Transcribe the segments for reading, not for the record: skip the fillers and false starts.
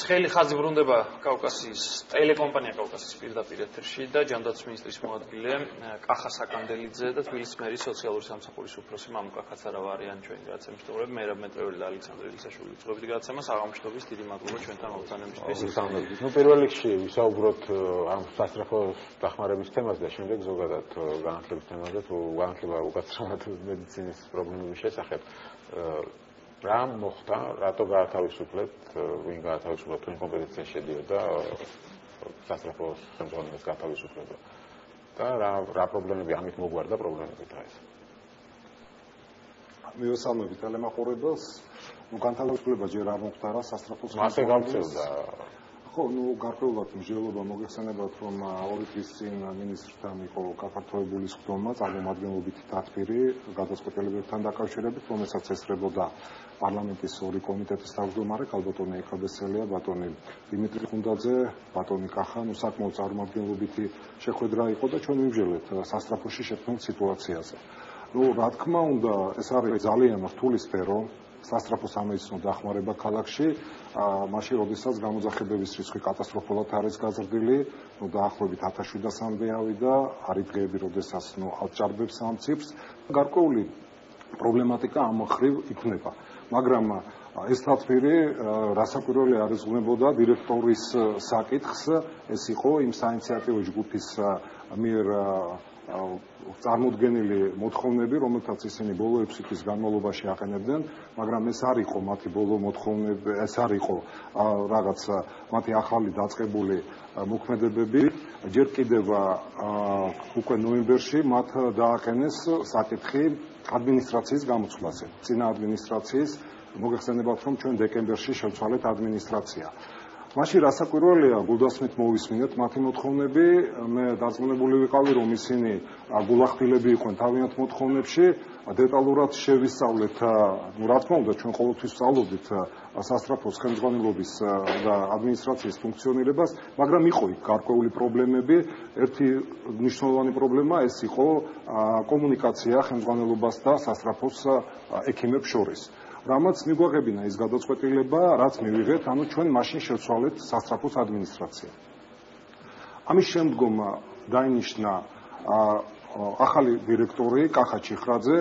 ცხელი ხაზი ბრუნდება კავკასიის ტელეკომპანია კავკასიის პირდაპირ ეთერში და ჯანდაცვის მინისტრის მოადგილე კახა საკანდელიძე და თბილისის მერის სოციალური სამსახურის უფროსი მამუკა ქაცარავა არიან ჩვენი გადაცემის მერაბ მეტრეველი და ალექსანდრე ილისაშვილი წვევით გადაცემას აღამშვიდობის დიდი მადლობა ჩვენთან მოგზაურობისთვის. პირველ რიგში ვისაუბროთ ამ სასწრაფო დახმარების თემაზე და შემდეგ ზოგადად განათლების თემაზე თუ განათლება უკაცრავად მედიცინის პრობლემების შესახებ. რა მოხდა, რატო გაათავისუფლებთ, ვინ გაათავისუფლეთ, თუ კომპეტენციაში შედიოდა სასწრაფო ხელმძღვანელის გათავისუფლება და რა პრობლემები ამით მოგვარდა პრობლემები დღეს. მივესალმებით ტელემაყურებელს, განთავისუფლება ჯერ არ მოხდა სასწრაფო მასე გავწევდა. ხო, გარკვეულად მსჯელობა მოგეხსენებათ, რომ 2 დღის წინ მინისტრთან იყო გაფართოებული სხდომა წარმომადგენლობითი დათბირი გადაწყვეტილებებთან დაკავშირებით, რომელსაც ესწრებოდა პარლამენტის 2 კომიტეტის თავმჯდომარე ქალბატონი ეკაბესელია, ბატონი დიმიტრი ხუნდაძე, ბატონი კახა, საკმაოდ წარმომადგენლობითი შეხვედრა იყო და ჩვენ ვიმსჯელეთ სასწრაფოში შექმნილ სიტუაციაზე. რა თქმა უნდა, ეს არის ძალიან რთული სფერო. სასწრაფო სამედიცინო დახმარება ქალაქში, მაშინ როდესაც გამოძახებების რისკი კატასტროფულად არის გაზრდილი, დაახლოებით 1700-მდე ავიდა, არის დღეები, როდესაც აჭარბებს ამ ციფრს, გარკვეული პრობლემატიკა ამ მხრივ იქნება. მაგრამ ეს დათბირი რასაკვირველი არ იზღვნებოდა დირექტორის საკითხს, ეს იყო იმ საინიციატივო ჯგუფის მიერ წარმოდგენილი მოთხოვნები, რომელთაც ისინი ბოლო 6 თვის განმავლობაში აყენებდნენ, მაგრამ ეს არ იყო მათი ბოლო მოთხოვნები, ეს არ იყო რაღაც მათი ახალი დაწყებული მოქმედებები. ჯერ კიდევ უკვე ნოემბერში მათ დააყენეს საკითხი ადმინისტრაციის გამოცვლაზე. წინა ადმინისტრაციის მოგეხსენებათ, რომ ჩვენ დეკემბერში შევცვალეთ ადმინისტრაცია. მაშინ რასაკვირველია, გულდასმით მოვისმინეთ მათი მოთხოვნები, მე დარწმუნებული ვიყავი, რომ ისინი გულახდილები იყვნენ თავიანთ მოთხოვნებში, დეტალურად შევისწავლეთ, რა თქმა უნდა, ჩვენ ყოველთვის ვსწავლობდით სასწრაფოს ხელმძღვანელობის და ადმინისტრაციის ფუნქციონირებას, მაგრამ იყო იქ გარკვეული პრობლემები. ერთი მნიშვნელოვანი პრობლემა ეს იყო კომუნიკაცია ხელმძღვანელობას და სასწრაფოს ექიმებს შორის. რამაც მიგვაღებინა ის გადაწყვეტილება, რაც მივიღეთ, ანუ ჩვენ მაშინ შევცვალეთ სასწრაფოს ადმინისტრაცია. ამის შემდგომ დაინიშნა ახალი დირექტორი კახა ჩიხრაძე,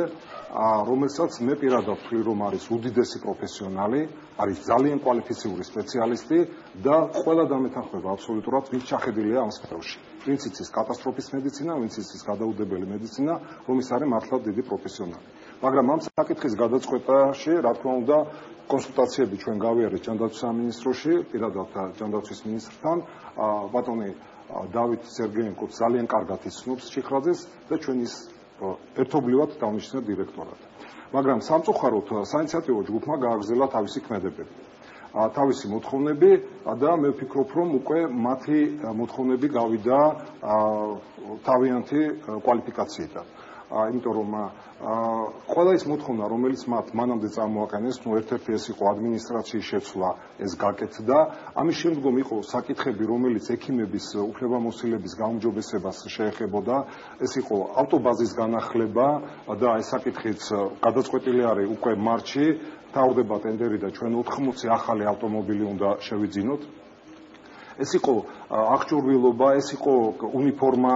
რომელსაც მე პირადად ვთვლი, რომ არის უდიდესი პროფესიონალი, არის ძალიან კვალიფიციური სპეციალისტი და ყველა დამეთანხმება აბსოლუტურად ვინც ჩახედილია ამ სფეროში. ვინც იცის კატასტროფის მედიცინა, ვინც იცის გადაუდებელი მედიცინა, რომ ის არის მართლაც დიდი პროფესიონალი. მაგრამ ამ საკითხის გადაწყვეტაში, რა თქმა უნდა, კონსულტაციები ჩვენ გავიარეთ ჯანდაცვის სამინისტროში, პირადად ჯანდაცვის მინისტრთან, ბატონი დავით სერგეენკო ძალიან კარგად იცნობს ჩიხრაძეს და ჩვენ ის ერთობლივად დავნიშნეთ დირექტორად. მაგრამ სამწუხაროდ საინიციატივო ჯგუფმა გააგრძელა თავისი ქმედებები, თავისი მოთხოვნები და მე ვფიქრობ, რომ უკვე მათი მოთხოვნები გავიდა თავიანთი კვალიფიკაციიდან. იმიტომ რომ ყველა ის მოთხოვნა, რომელიც მათ მანამდე წარმოაყენეს, ერთ-ერთი ეს იყო ადმინისტრაციის შეცვლა, ეს გაკეთდა. ამის შემდგომ იყო საკითხები, რომელიც ექიმების უფლებამოსილების გაუმჯობესებას შეეხებოდა, ეს იყო ავტობაზის განახლება და ეს საკითხიც გადაწყვეტილი არის უკვე მარტში, თავდება ტენდერი და ჩვენ 80 ახალი ავტომობილი უნდა შევიძინოთ. ეს იყო აღჭურვილობა, ეს იყო უნიფორმა,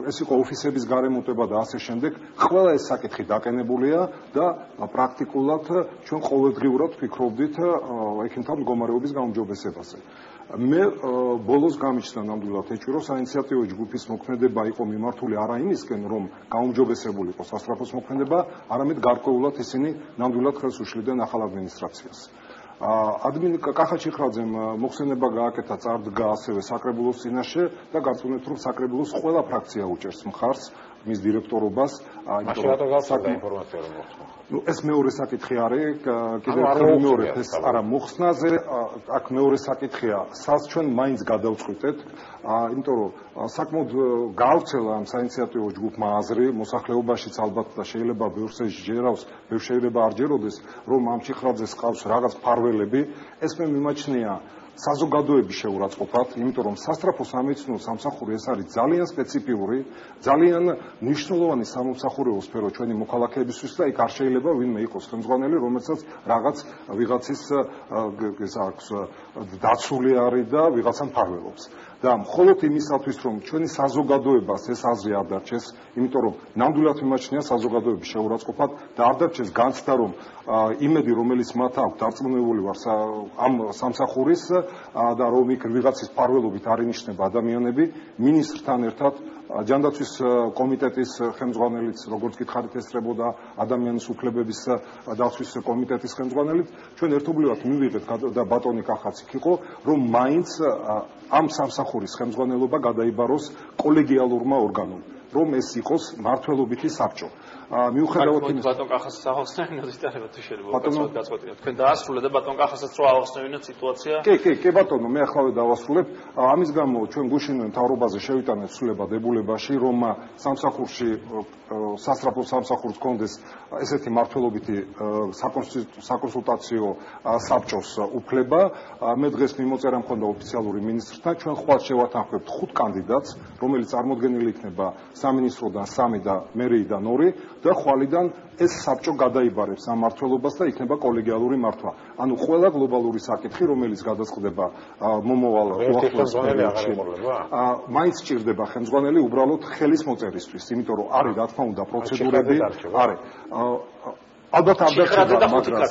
ეს იყო ოფისების გარემონტება და ასე შემდეგ. ყველა ეს საკითხი დაკენებულია და პრაქტიკულად ჩვენ ყოველდღიურად ვფიქრობდით ექიმთა მდგომარეობის გაუმჯობესებაზე. მე ბოლოს გამიჩნდა ნამდვილად ეჭვი, რომ საინიციატივო ჯგუფის მოქმედება იყო მიმართული არა იმისკენ, რომ გაუმჯობესებული იყო სასწრაფოს მოქმედება, არამედ გარკვეულად ისინი ნამდვილად ხელს უშლიდნენ ახალ ადმინისტრაციას. კახა ჩიხრაძემ მოხსენება გააკეთა, წარდგა ასევე საკრებულოს წინაშე და გარწმუნებთ, რომ საკრებულოს ყველა ფრაქცია უჭერს მხარს მის დირექტორობას. ეს მეორე საკითხი არის, კიდევ ერთხელ მეორე ეს არა მოხსნაზე, აქ მეორე საკითხია, სას ჩვენ მაინც გადავწყვიტეთ, იმიტომ რომ საკმაოდ გაავრცელა ამ საინიციატივო ჯგუფმა აზრი, მოსახლეობაშიც ალბათ და შეიძლება ბევრს ჯერავს, შეიძლება არ ჯეროდეს, რომ ამ ჩიხრაძეს ყავს რაღაც ფარველები, ეს მე მიმაჩნია საზოგადოების შეურაცხყოფად, იმიტომ რომ სასტრაფო სამედიცინო სამსახური ეს არის ძალიან სპეციფიური, ძალიან მნიშვნელოვანი სამომსახურეო სფერო ჩვენი მოქალაქეებისთვის და იქ არ შეიძლება ვინმე იყოს ხელმძღვანელი, რომელსაც რაღაც ვიღაცის აქვს დაცული არის და ვიღაცამ ფარველობს. და მხოლოდ იმისათვის რომ ჩვენი საზოგადოებას ეს აზრი არ დარჩეს, იმიტომ რომ ნამდვილად მიმაჩნია საზოგადოების შეურაცხყოფად და არ დარჩეს განცდა რომ იმედი რომელიც მათ აქვს დარწმუნებული ვარ ამ სამსახურის და რომ იქ ვიღაცის ფარველობით არ ინიშნება ადამიანები მინისტრთან ერთად ჯანდაცვის კომიტეტის ხელმძღვანელიც როგორც გითხარით ესწრებოდა ადამიანის უფლებების დაცვის კომიტეტის ხელმძღვანელიც ჩვენ ერთობლივად მივიღეთ და ბატონი კახაც იქ იყო რომ მაინც ამ სამსახურის ხელმძღვანელობა გადაიბაროს კოლეგიალურმა ორგანომ რომ ეს იყოს მართლობითი საბჭო მიუხედავად იმისა ბატონ კახასის აღხსნევინოთ იტარება თუ შეიძლება გაწყვეტილება თქვენ დაასრულეთ და ბატონ კახასაც რო აღხსნევინოთ სიტუაცია კი ბატონო მე ახლა დავასრულებ ამის გამო ჩვენ გუშინ მთავრობაზე შევიტანეთ ცვლილება დებულებაში რომ სამსახურში სასწრაფო სამსახურს კონდეს ესეთი მართლობითი საკონსულტაციო საბჭოს უფლება მე დღეს მიმოწერა მქონდა ოფიციალური მინისტრთან ჩვენ ხვალ შევათანხმებთ 5 კანდიდატს რომელიც წარმოდგენილი იქნება სამინისტროდან 3 და მერიიდან 2 და ხვალიდან ეს საბჭო გადაიბარებს ამ მართლობას და იქნება კოლეგიალური მართვა. ანუ ყველა გლობალური საკითხი, რომელიც გადაწყდება მომავალ უახლოეს პერიოდში, მაინც სჭირდება ხელმძღვანელი უბრალოდ ხელის მოწერისთვის, იმიტომ რომ არის რა თქმა უნდა პროცედურები, არის ალბათ არ დარჩება მაგრამ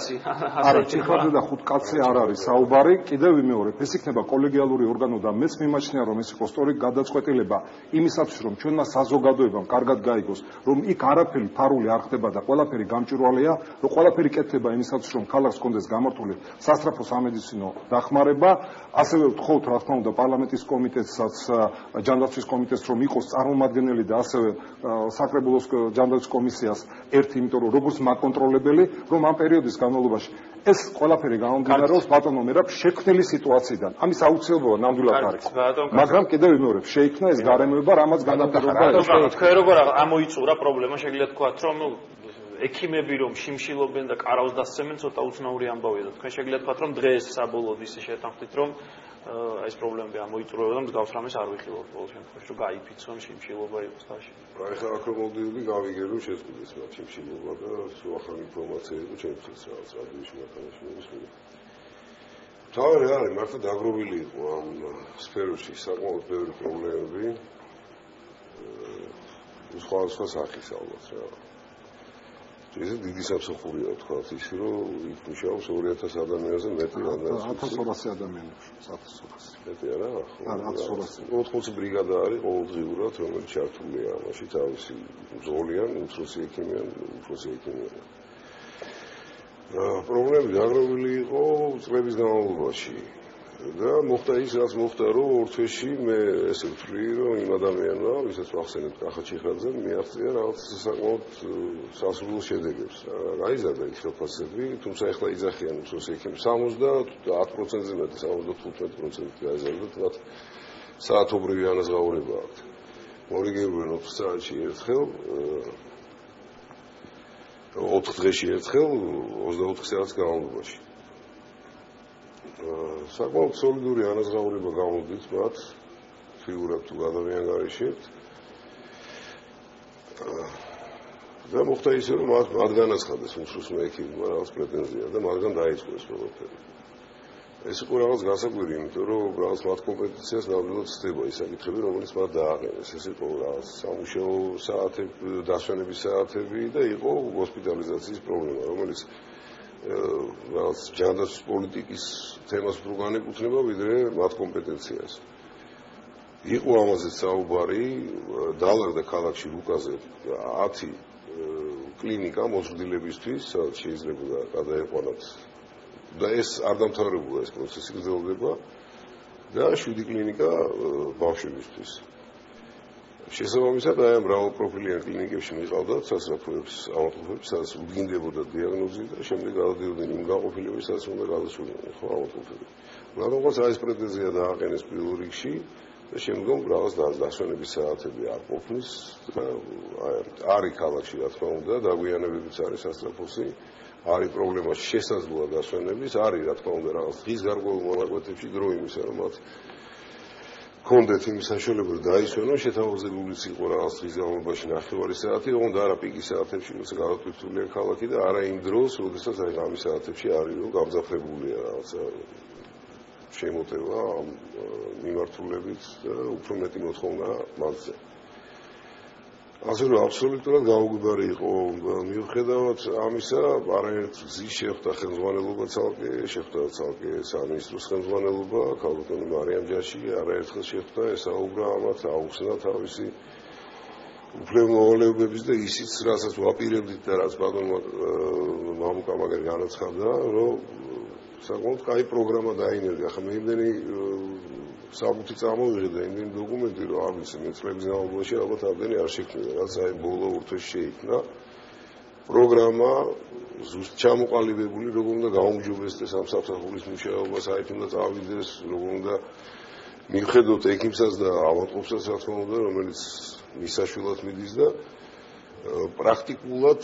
არა ჭირხაძე და 5 კაცი არ არის საუბარი კიდევ ვიმეორებ ეს იქნება კოლეგიალური ორგანო და მეც მიმაჩნია რომ ეს იყოს სწორი გადაწყვეტილება იმისათვის რომ ჩვენმა საზოგადოებამ კარგად გაიგოს რომ იქ არაფერი ფარული არ ხდება და ყველაფერი გამჭვირვალეა რომ ყველაფერი კეთდება იმისათვის რომ ქალაქს კონდეს გამართული სასწრაფო სამედიცინო დახმარება ასევე ვთხოვთ რა თქმა უნდა პარლამენტის კომიტეტსაც ჯანდაცვის კომიტეტს რომ იყოს წარმომადგენელი და ასევე საკრებულოს ჯანდაცვის კომისიას ერთი იმიტომ რომ როგორც მაკონტროლებელი რომ ამ პერიოდის განმავლობაში ეს ყველაფერი გამომდინარეობს ბატონო მერაბ შექმნილი სიტუაციიდან ამის აუცილებლობა ნამდვილად არის მაგრამ კიდევ ვიმეორებ შეიქმნა ეს გარემოება რამაც განაპირობა თქვენ როგორ ამოიწურა პრობლემა შეგიძლიათ თქვათ რომ ექიმები რომ შიმშილობენ და კარავს დასცემენ ცოტა უცნაური ამბავია და თქვენ შეგიძლიათ თქვათ რომ დღეს საბოლოოდ ისე შეთანხმდით რომ ეს პრობლემები ამოიწურება და მსგავს რამეს არ ვიხილავთ ბოლოს შემთხვევაში რომ გაიფიცონ შიმშილობა იყოს თაში აი ხა აკრომოდიული გავიგე რომ შეწყდეს მათ შიმშილობა და სულ ახალი ინფორმაცია იყო ჩემთვის რაღაც რადიოში მათანაში მისული თავი არის მართლა დაგროვილი იყო ამ სფეროში საკმაოდ ბევრი პრობლემები სხვადასხვა სახის ალბათ რა ეს დიდი სამსახურია თქვა ის რომ იქ მუშაობს 2000 ადამიანზე მეტი ადამიანს 1200 ადამიანს 1200 მეტი არა არა 1200 80 ბრიგადა არის ყოველდღიურად რომელიც ჩართულია ამაში თავისი ზოლიან უმცროსი ექიმიან პრობლემები დაგროვილი იყო წლების განმავლობაში და მოხდა ის რაც მოხდა რომ ორ თვეში მე ესე ვთვლი რომ იმ ადამიანმა ვისაც ვახსენებ კახა ჩიხაძე მიაღწია რაღაც საკმაოდ სასურველ შედეგებს გაიზარდა ის ხელფასები თუმცა ეხლა იძახიან უმცროსი ექიმი 70%-ზე მეტი 75% გაიზარდა თქვათ საათობრივი ანაზღაურება აქვს მორიგებულენ 4 საათში ერთხელ 4 დღეში ერთხელ 24 საათის განმავლობაში საკმაოდ სოლიდური ანაზღაურება გამოდით მათ ფიგურად თუ გადავიანგარიშებთ და მოხდა ისე რომ მათ განაცხადეს უმცროსმა ექიმმა რაღაც პრეტენზია და მათგან დაიწყო ეს ყველაფერი ეს იყო რაღაც გასაკვირი იმიტომ რომ რაღაც მათ კომპეტენციას ნამდვილად ხდება ის საკითხები რომელიც მათ დააყენეს ეს იყო რაღაც სამუშაო საათები დასვენების საათები და იყო ჰოსპიტალიზაციის პრობლემა რომელიც რაღაც ჯანდაცვის პოლიტიკის თემას უფრო განეკუთვნება ვიდრე მათ კომპეტენციას. იყო ამაზე საუბარი, დალაგდა ქალაქში ლუკაზე 10 კლინიკა მოზრდილებისთვის, სადაც შეიძლება გადაეყვანათ და ეს არ დამთავრებულა ეს პროცესი გრძელდება და 7 კლინიკა ბავშვებისთვის. შესაბამისად, აი ამ მრავალპროფილიან კლინიკებში მიყავდათ სასწრაფოებს, ავადმყოფებს, სადაც უდგინდებოდა დიაგნოზი და შემდეგ გადადიოდნენ იმ გაყოფილებებს, სადაც უნდა გადასულიყვნენ ხო ავადმყოფები. რადგანაც აი ეს პრეტენზია დააყენეს პირველ რიგში და შემდგომ რაღაც დასვენების საათები არ ყოფნის და არის ქალაქში რა თქმა უნდა, დაგვიანებებიც არის სასწრაფოსი, არის პრობლემა შესაძლოა დასვენების, არის რა თქმა უნდა რაღაც დღის გარკვეულ მონაკვეთებში დრო იმისა, რომ მათ კონდეთ იმის საშუალება დაისვენონ, შეთავაზებულიც იყო რაღაც დღის განმავლობაში 9 საათი, ოღონდ არა პიკის საათებში, როცა გადატვირთულია ქალაქი და არა იმ დროს, როდესაც აი ღამის საათებში არის რომ გამძაფრებულია რაღაცა შემოტევა ამ მიმართულებით და უფრო მეტი მოთხოვნა მასზე. ასე რომ აბსოლუტურად გაუგებარი იყო მიუხედავად ამისა, არაერთ გზის შეხვდა ხელმძღვანელობა ცალკე, შეხვდა ცალკე სამინისტროს ხელმძღვანელობა, ქალბატონი მარიამ ჯაში არაერთხელ შეხვდა, ესაუბრა ამათ, აუხსნა თავისი უფლებამოვალეობების და ისიც, რასაც ვაპირებდით და რაც ბატონმა მამუკამ აგერ განაცხადა, რომ საკმაოდ კაი პროგრამა დაინერგა. ახლა მე იმდენი საბუთი წამოვიღე და იმდენი დოკუმენტი, რომ არ ვიცი, მე წლების განმავლობაში ალბათ ამდენი არ შექმნიდა, რაც აი ბოლო ურთულში შეიქმნა. პროგრამა ზუსტ ჩამოყალიბებული, როგორ უნდა გაუმჯობესდეს ამ სამსახურის მუშაობა, საით უნდა წავიდეს, როგორ უნდა მიხედოთ ექიმსაც და ავადმყოფსაც, რა თქმა უნდა, რომელიც მისაშვილად მიდის და პრაქტიკულად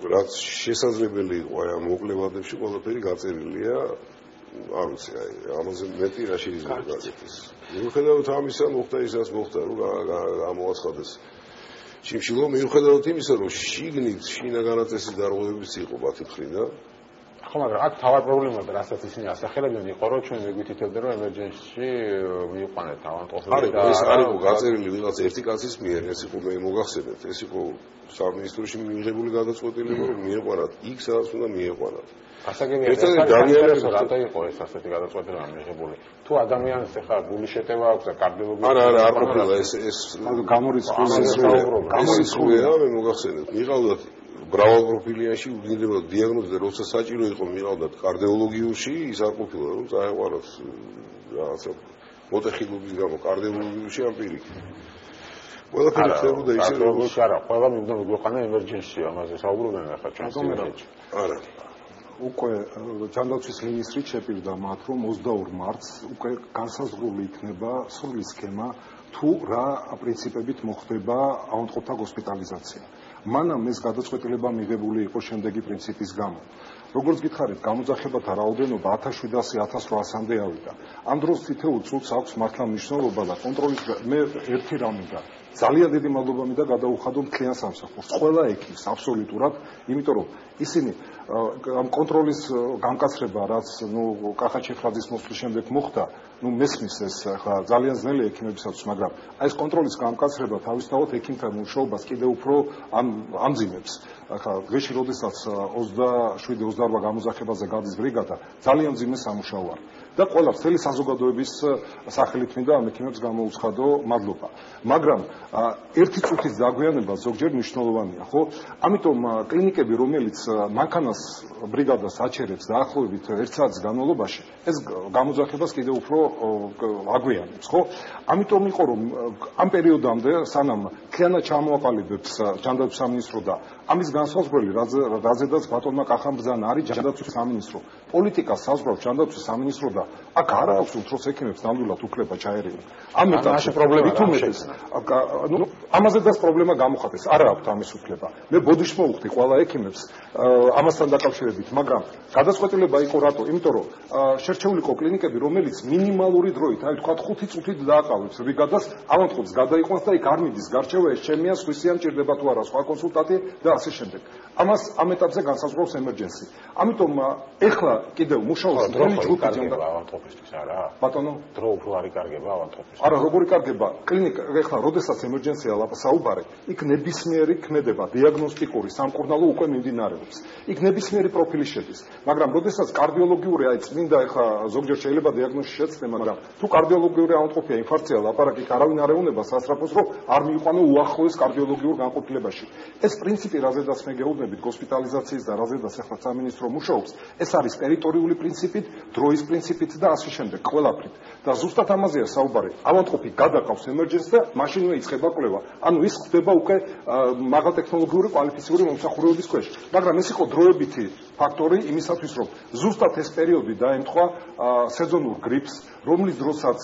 რაც შესაძლებელი იყო აი ამ მოკლე ვადებში ყველაფერი გაწერილია. არ ვიცი, აი ამაზე მეტი რა შეიძლება გაკეთდეს. მიუხედავად ამისა, მოხდა ისაც მოხდა, რომ გამოაცხადეს შიმშილო, მიუხედავად იმისა, რომ შიგნით შინაგანაწესის დარღვევებიც იყო მათი მხრიდან. ხო, მაგრამ აქ თავად პრობლემაა, რასაც ისინი ასახელებდნენ, იყო რომ ჩვენ მეგვითითებდნენ, რომ ემერჯენსში მიიყვანეთ ავადმყოფები და ეს არ იყო გაწერილი ვიღაც ერთი კაცის მიერ, ეს იყო მე მოგახსენეთ, ეს იყო სამინისტროში მიიღებული გადაწყვეტილება, რომ მიიყვანათ იქ, სადაც უნდა მიიყვანათ. ასაგებია, ეს რატო იყო ეს ასეთი გადაწყვეტილება მიიღებული? თუ ადამიანს ახლა გულის შეტევა აქვს და კარდიოლოგია არა, არ ყოფილა ეს გამორიცხულია, მე მოგახსენეთ. მიყავდათ ბრავალპროფილიაში უდინდებოდა დიაგნოზი და როცა საჭირო იყო მიყავდათ კარდიოლოგიურში, ის არ ყოფილა, რომ წაეყვანათ რაღაცა მოტეხილობის გამო კარდიოლოგიურში ამ პირიქით. ყველაფერი ხდებოდა ისე, როგორც არა, ყველა მინდა მიგვეყანა ემერჯენსი, ამაზე საუბრობენ ახლა ჩვენ სიუჟეტში. არა. უკვე ჯანდაცვის მინისტრით შეპირდა მათ, რომ 22 მარტს უკვე განსაზღვრული იქნება სრული სქემა, თუ რა პრინციპებით მოხდება ავადმყოფთა ჰოსპიტალიზაცია. მანამ ეს გადაწყვეტილება მიღებული იყო შემდეგი პრინციპის გამო. როგორც გითხარით, გამოძახებათა რაოდენობა 1700-1800-მდე ავიდა. ამ დროს თითოეულ წუთს აქვს მართლა მნიშვნელობა და კონტროლის მე ერთი რამ მინდა. ძალიან დიდი მადლობა მინდა გადაუხადო მთლიან სამსახურს, ყველა ექიმს აბსოლუტურად, იმიტომ რომ ისინი ამ კონტროლის გამკაცრება, რაც კახაჩეფრაძის მოსვლის შემდეგ მოხდა, მესმის ეს ახლა ძალიან ძნელი ექიმებისათვის, მაგრამ აი ეს კონტროლის გამკაცრება თავისთავად ექიმთა მუშაობას კიდევ უფრო ამძიმებს. ახლა დღეში, როდესაც 27-28 გამოძახებაზე გადის ბრიგადა, ძალიან მძიმე სამუშაო არის. და ყველა მთელი საზოგადოების სახელით მინდა ამ ექიმებს გამოუცხადო მადლობა. მაგრამ ერთი წუთის დაგვიანება ზოგჯერ მნიშვნელოვანია, ხო? ამიტომ კლინიკები, რომელიც მანქანას ბრიგადას აჩერებს დაახლოებით 1 საათის განმავლობაში, ეს გამოძახებას კიდევ უფრო აგვიანებს, ხო? ამიტომ იყო რომ ამ პერიოდამდე, სანამ მთლიანად ჩამოაყალიბებს ჯანდაცვის სამინისტრო და ამის განსაზღვრელი, რაზედაც ბატონმა კახამ ბრძანა არის ჯანდაცვის სამინისტრო. პოლიტიკას საზღვრავს ჯანდაცვის სამინისტრო და აქ არ აქვს უცხოს ექიმებს ნამდვილად უფლება ჩაერეონ. ამ ეტაპში პრობლემა თუმეტეს. ამაზედაც პრობლემა გამოხატეს. არ აქვს ამის უფლება. მე ბოდიშ მოვხდი ყველა ექიმებს ამასთან დაკავშირებით, მაგრამ გადაწყვეტილება იყო რატო? იმიტომ რომ შერჩეული იყო კლინიკები, რომელიც მინიმალური დროით, აი თქვა 5 წუთით დააყალიბებს ბრიგადას, ავადმყოფს გადაიყვანს და იქ არ მიდის გარჩევა, ეს ჩემია, სხვისი ამ ჭირდება თუ არა, სხვა კონსულტანტი და ასე შემდეგ. ამას ამ ეტაპზე განსაზღვრავს ემერჯენსი. ამიტომ ეხლა კიდევ მუშაობს მთელი ჯგუფი ავადმყოფისთვის არა? ბატონო, დრო უფრო არ იკარგება ავადმყოფისთვის. არა, როგორ იკარგება? კლინიკა ეხლა როდესაც ემერჯენსია საუბარი, იქ ნებისმიერი ქმედება, დიაგნოსტიკური სამკურნალო უკვე მიმდინარეობს. იქ ნებისმიერი პროფილი შედის. მაგრამ როდესაც კარდიოლოგიური აი წმინდა ეხლა ზოგჯერ შეიძლება დიაგნოზი შეცდე, მაგრამ თუ კარდიოლოგიური ავადმყოფია, ინფარქცია, ლაპარაკი, არავინ არ ეუნება სასწრაფოს, რომ არ მიიყვანო უახლოეს კარდიოლოგიურ განყოფილებაში. ეს პრინციპი, რაზედაც მე გეუბნებით ჰოსპიტალიზაციის და რაზედაც ეხლა სამინისტრო მუშაობს, ეს არის ტერიტორიული პრინციპით, დროის პრინციპით და ასე შემდეგ, ყველაფრით. და ზუსტად ამაზეა საუბარი. ავადმყოფი გადაყავს ემერჯენსს და მაშინვე იწყება კვლევა. ანუ ის ხდება უკვე მაღალტექნოლოგიური კვალიფიციური მომსახურების ქვეშ. მაგრამ ეს იყო დროებითი ფაქტორი იმისათვის, რომ ზუსტად ეს პერიოდი დაემთხვა სეზონურ გრიპს, რომლის დროსაც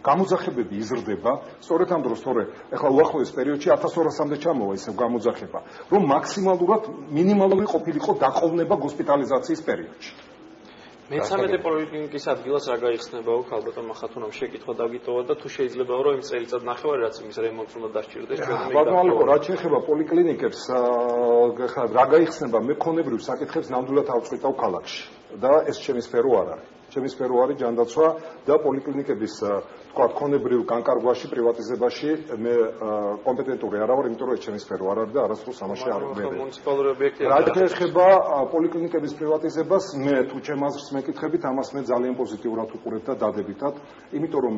გამოძახებები იზრდება, სწორედ ამ დროს, თორე ეხლა უახლოეს პერიოდში 1200-მდე ჩამოვა ისევ გამოძახება, რომ მაქსიმალურად მინიმალური ყოფილიყო დაყოვნება ჰოსპიტალიზაციის პერიოდში. მე-13 პოლიკლინიკის ადგილას რა გაიხსნებაო ქალბატონ მახათუნამ შეკითხვა დაგიტოვა და თუ შეიძლებაო რომ იმ წელიწად ნახევარი რაც იმის რემონტს უნდა დასჭირდეს ჩვენ ბატონო რა შეიძლება პოლიკლინიკებს რა გაიხსნება მე ქონებრივ საკითხებს ნამდვილად ავწყვიტავ ქალაქში და ეს ჩემი სფერო არ არის ჩემი სფერო არის ჯანდაცვა და პოლიკლინიკების თქვა ქონებრივ განკარგვაში პრივატიზებაში მე კომპეტენტური არ ვარ იმიტომ რომ ეს ჩემი სფერო არ არის და არასდროს ამაში არ ვმერე მუნიციპალური ობიექტია რა შეიძლება პოლიკლინიკების პრივატიზებას მე თუ ჩემ აზრს მეკითხებით ამას მე ძალიან პოზიტიურად უყურებ და დადებითად იმიტომ რომ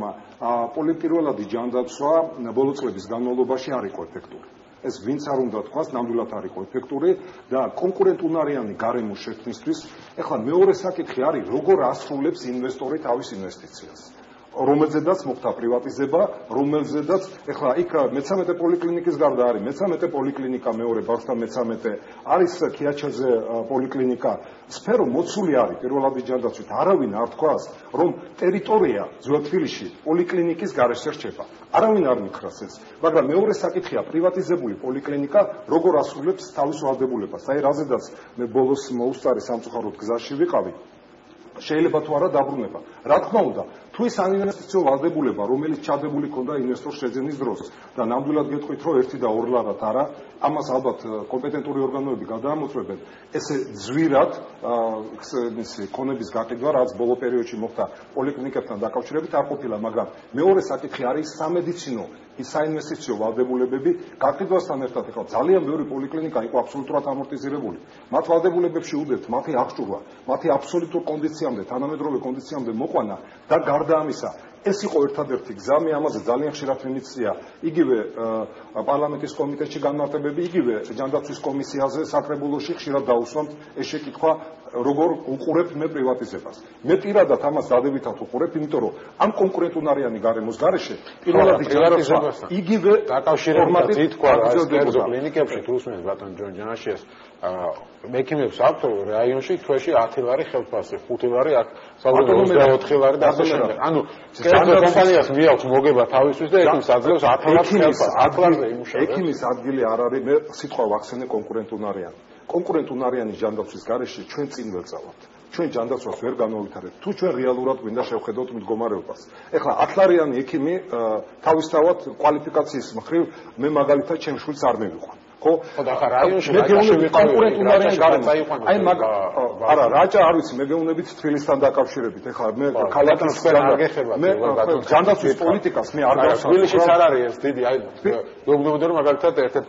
პირველადი ჯანდაცვა ბოლო წლების განმავლობაში არ იყო ეფექტური ეს ვინც არ უნდა თქვას ნამდვილად არ იყო ეფექტური და კონკურენტუნარიანი გარემო შექმნისთვის ეხლა მეორე საკითხი არის როგორ ასრულებს ინვესტორი თავის ინვესტიციას რომელზედაც მოხდა პრივატიზება, რომელზედაც ეხლა იქ მე-13 პოლიკლინიკის გარდა არის მე-13 პოლიკლინიკა მეორე ბავშვთა მე-13 არის ქიაჩაზე პოლიკლინიკა სფერო მოცული არის პირველადი ჯანდაცვით არავინ არ თქვას რომ ტერიტორია ძველ თბილისში პოლიკლინიკის გარეშე რჩება არავინ არ მითხრას ეს მაგრამ მეორე საკითხია პრივატიზებული პოლიკლინიკა როგორ ასრულებს თავის ვალდებულებას აი რაზედაც მე ბოლოს მოუსწარი სამწუხაროდ გზაში ვიყავი შეიძლება თუ არა დაბრუნება რა თქმა უნდა თუ ის საინვესტიციო ვალდებულება რომელიც ჩადებული ქონდა ინვესტორს შეძენის დროს და ნამდვილად გეტყვით რომ 1 და 2 ლარად არა ამას ალბათ კომპეტენტური ორგანოები გადაამოწმებენ ესე ძვირად ქონების გაყიდვა რაც ბოლო პერიოდში მოხდა პოლიკლინიკებთან დაკავშირებით არ ყოფილა მაგრამ მეორე საკითხი არის სამედიცინო ის საინვესტიციო ვალდებულებები გაყიდვასთან ერთად ეხლა ძალიან ბევრი პოლიკლინიკა იყო აბსოლუტურად ამორტიზირებული მათ ვალდებულებებში უდევთ მათი აღჭურვა მათი აბსოლუტურ კონდიციამდე თანამედროვე კონდიციამდე მოყვანა და გარდა ამისა ეს იყო ერთადერთი გზა მე ამაზე ძალიან ხშირად ვინიცია იგივე პარლამენტის კომიტეტში განმარტებები იგივე ჯანდაცვის კომისიაზე საკრებულოში ხშირად დაუსვამთ ეს შეკითხვა როგორ უყურებთ მე პრივატიზებას მე პირადად ამას დადებითად უყურებ იმიტომ რომ ამ კონკურენტუნარიანი გარემოს გარეშე პირველად ჯანდაცვა იგივე დაკავშირებით თქვა კერძო კლინიკებში თუ უსმენთ ბატონ ჯანაშიას მექიმებს აქვთ რაიონში თვეში 10 ლარი ხელფასი 5 ლარი აქ საუბრობთ 24 ლარი და ასე შემდეგ ანუ კერძო კომპანიას მიაქვს მოგება თავისთვის და ექიმს აძლევს 10 ლარი ხელფასს 10 ლარზე იმუშავებს ექიმის ადგილი არ არის მე სიტყვა ვახსენე კონკურენტუნარიანი კონკურენტუნარიანი ჯანდაცვის გარეშე ჩვენ წინ ვეწავთ ჩვენ ჯანდაცვას ვერ განავითარებთ თუ ჩვენ რეალურად გვინდა შევხედოთ მდგომარეობას ეხლა 10 ლარიანი ექიმი თავისთავად კვალიფიკაციის მხრივ მე მაგალითად ჩემ შვილს არ მევიყვან ხო და ხა რაიონში კონკურენტუნარიანი გარემო აი მაგ არა რაჭა არ ვიცი მე გეუბნებით თბილისთან დაკავშირებით ეხლა მე ქალაქის მე ჯანდაცვის პოლიტიკას მე არ გავსწავლ თბილისში არ არის ეს დიდი აი გეუბნებოდა რომ მაგალითად ერთ-ერთ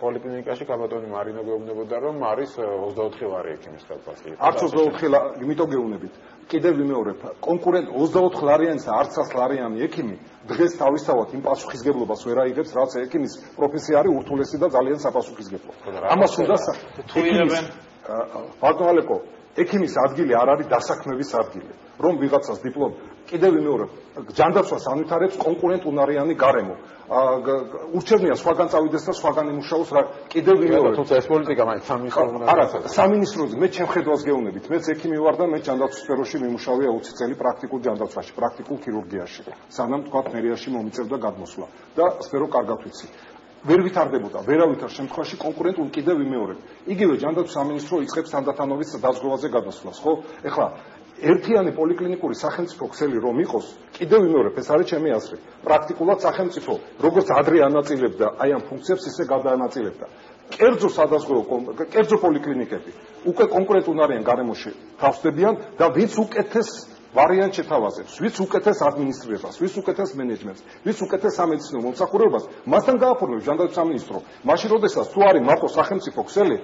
პოლიკლინიკაში კაბატონი მარინო გეუბნებოდა რომ არის 24 ლარი ექიმის ხელფასი არც 24 ლარი იმიტომ გეუბნებით კიდევ ვიმეორებ კონკურენტ 24 ლარიანი და არც 100 ლარიანი ექიმი დღეს თავისთავად იმ პასუხისგებლობას ვერ აიღებს რაც ექიმის პროფესია არის ურთულესი და ძალიან საპასუხისგებლო ამას უნდა თუ იღებენ ბატონ ალეკო ექიმის ადგილი არ არის დასაქმების ადგილი რომ ვიღაცას დიპლომი კიდევ ვიმეორებ ჯანდაცვას ანვითარებს კონკურენტუნარიანი გარემო ურჩევნია სხვაგან წავიდეს და სხვაგან იმუშაოს რა კიდევ ვიმეორებ თუმცა ეს პოლიტიკა მაინც სამინისტროზე არა სამინისტროზე მე ჩემ ხედვას გეუბნებით მეც ექიმი ვარ და მე ჯანდაცვის სფეროში მიმუშავია 20 წელი პრაქტიკულ ჯანდაცვაში პრაქტიკულ ქირურგიაში სანამ თქვა მერიაში მომიწევდა გადმოსვლა და სფერო კარგად ვიცი ვერ ვითარდებოდა ვერავითარ შემთხვევაში კონკურენტულ კიდევ ვიმეორებ იგივე ჯანდაცვის სამინისტრო იწყებს თანდათანობით დაზღვევაზე გადასვლას ხო ეხლა ერთიანი პოლიკლინიკური სახელმწიფო ქსელი რომ იყოს კიდევ ვიმეორებ ეს არის ჩემი აზრი პრაქტიკულად სახელმწიფო როგორც ადრე ანაწილებდა აი ამ ფუნქციებს ისე გადაანაწილებდა კერძო სადაზღვევო კერძო პოლიკლინიკები უკვე კონკურენტუნარიან გარემოში თავსდებიან და ვინც უკეთეს ვარიანტ შეთავაზებს, ვის უკეთეს ადმინისტრირებას, ვის უკეთეს მენეჯმენტს, ვის უკეთეს სამედიცინო მომსახურებას, მასთან გააფორმებს ჯანდაცვის სამინისტრო. მაშინ როდესაც თუ არის მარტო სახელმწიფო ქსელი,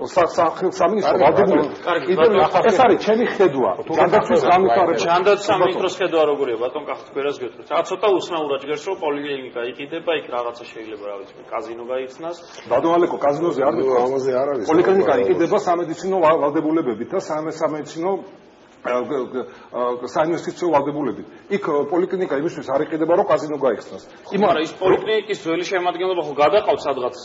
სამინისტრო ვალდებულება. ეს არის ჩემი ხედვა. ჯანდაცვის განვითარება. ჯანდაცვის სამინისტროს ხედვა როგორია, ბატონ კახთბერას გეტყვით. რა ცოტა უსნაურად ჯგერს რომ პოლიკლინიკა იყიდება, იქ რაღაცა შეიძლება რა ვიცი, კაზინო გაიხსნას. ბატონ ალეკო, კაზინოზე არ ამაზე არ არის. პოლიკლინიკა იყიდება სამედიცინო ვალდებულებებით და სამედიცინო საინვესტიციო ვალდებულებით. იქ პოლიკლინიკა იმისთვის არ იყიდება, რომ კაზინო გაიხსნას. მაგრამ ის პოლიკლინიკის ძველი შემადგენლობა ხო გადაყავთ სადღაც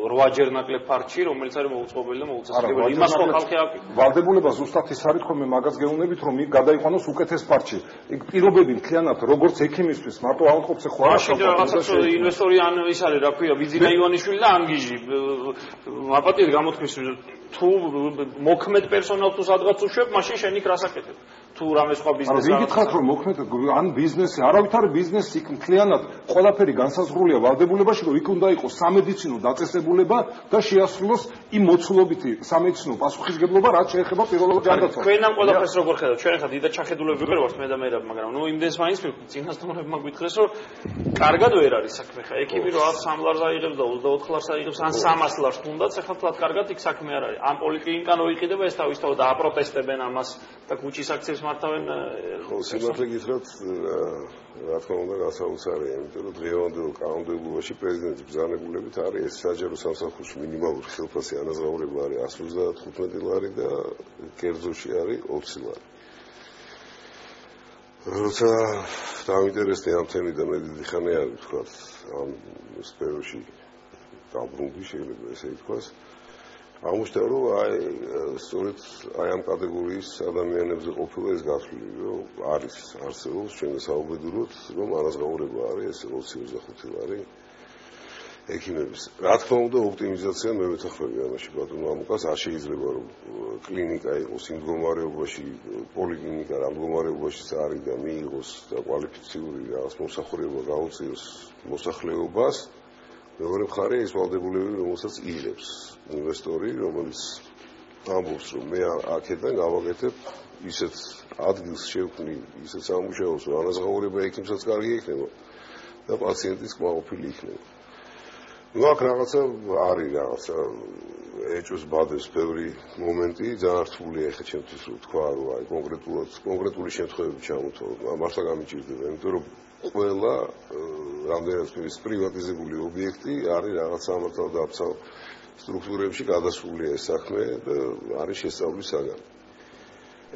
8-ჯერ ნაკლებ ფარჩი, რომელიც არის მოუწყობელი და მოუწესრიგებელი. იმას ხო ხალხი აკეთებს. ვალდებულება ზუსტად ის არის, რომ მე მაგას გეუბნებით, რომ იქ გადაიყვანოს უკეთეს ფარჩი. იქ პირობები მთლიანად როგორც ექიმისთვის, მარტო ავადმყოფს ხო არ შევყავთ. რაღაცა ინვესტორი ან ის არის, რა ქვია, ბიძინა ივანიშვილი და ანგიჟი. აპატიეთ გამოთქმის თუ მოქმედ პერსონალს თუ სადღაც უშვებ, მაშინ შენ იქ რას აკეთებ? თუ რამე სხვა ბიზნესი არის. იგითხავთ რომ მოქმედ ან ბიზნესი, არავით არის ბიზნესი, იქ მთლიანად ყველაფერი განსაზღვრულია ვალდებულებაში, რომ იქ უნდა იყოს სამედიცინო დაწესებულება და შეასრულოს იმ მოცულობითი სამედიცინო პასუხისგებლობა, რაც შეეხება პირველად ჯანდაცვას. თქვენ ამ ყველაფერს როგორ ხედავთ? ჩვენ ახლა დიდად ჩახედულები ვიყავართ მე და მერაბ, მაგრამ ნუ იმდენს მაინც წინასწორებმა გვითხრეს, რომ კარგად ვერ არის საქმე. ხა ექიმი რო 100 ლარს აიღებს და 24 ლარს აიღებს, ან 300 ლარს თუნდაც, ახლა თლად კარგად იქ საქმე არ არის. ამ პოლიკლინიკა რო იყიდება, ეს თავისთავად აპროტესტებენ ამას და ქუჩის აქციებს მართავენ. ხო, სიმართლე გითხრათ, რა თქმა უნდა, გასაოცარია, იმიტომ რომ დღევანდელ კანონმდებლობაში პრეზიდენტის ბრძანებულებით არის ეს საჯარო სამსახურში მინიმალური ხელფასი ანაზღაურება არის 155 ლარი და კერძოში არის 20 ლარი. როცა დავინტერესდი ამ თემით და მე დიდი ხანი არ ვთქვათ, ამ სფეროში დაბრუნდი, შეიძლება ესე ითქვას. აღმოჩნდა რომ სწორედ ამ კატეგორიის ადამიანებზე ყოფილა ეს გათვლილი, რომ არის არსებობს ჩვენ საუბედუროთ, რომ ანაზღაურება არის 20-25 ლარი ექიმების. რა თქმა უნდა, ოპტიმიზაცია მე მეთანხმები ამაში ბატონო ამუკას, არ შეიძლება რომ კლინიკა იყოს იმ მდგომარეობაში, პოლიკლინიკა რა მდგომარეობაშიც არის და მიიღოს და კვალიფიციური რაღაც მომსახურება გაუწიოს მოსახლეობას. მეორე მხარე ის ვალდებულები, რომელსაც იღებს ინვესტორი, რომელიც ამბობს, რომ მე აქედან გავაკეთებ ისეთ ადგილს შევქმნი, ისეთ სამუშაოს, რომ ანაზღაურება ექიმსაც კარგი იქნება და პაციენტის კმაყოფილი იქნება. ნუ აქ რაღაცა არის რაღაცა ეჭვს ბადებს ბევრი მომენტი, ძალიან რთულია ახლა ჩემთვის რომ თქვა, რომ აი კონკრეტული შემთხვევები ჩამოთვალო, მართლა გამიჭირდება, იმიტომ რომ ყველა რამდენად პრივატიზებული ობიექტი არის რაღაც სამართალ დაფცავ სტრუქტურებში გადასულია ეს საქმე და არის შესწავლის საგანი.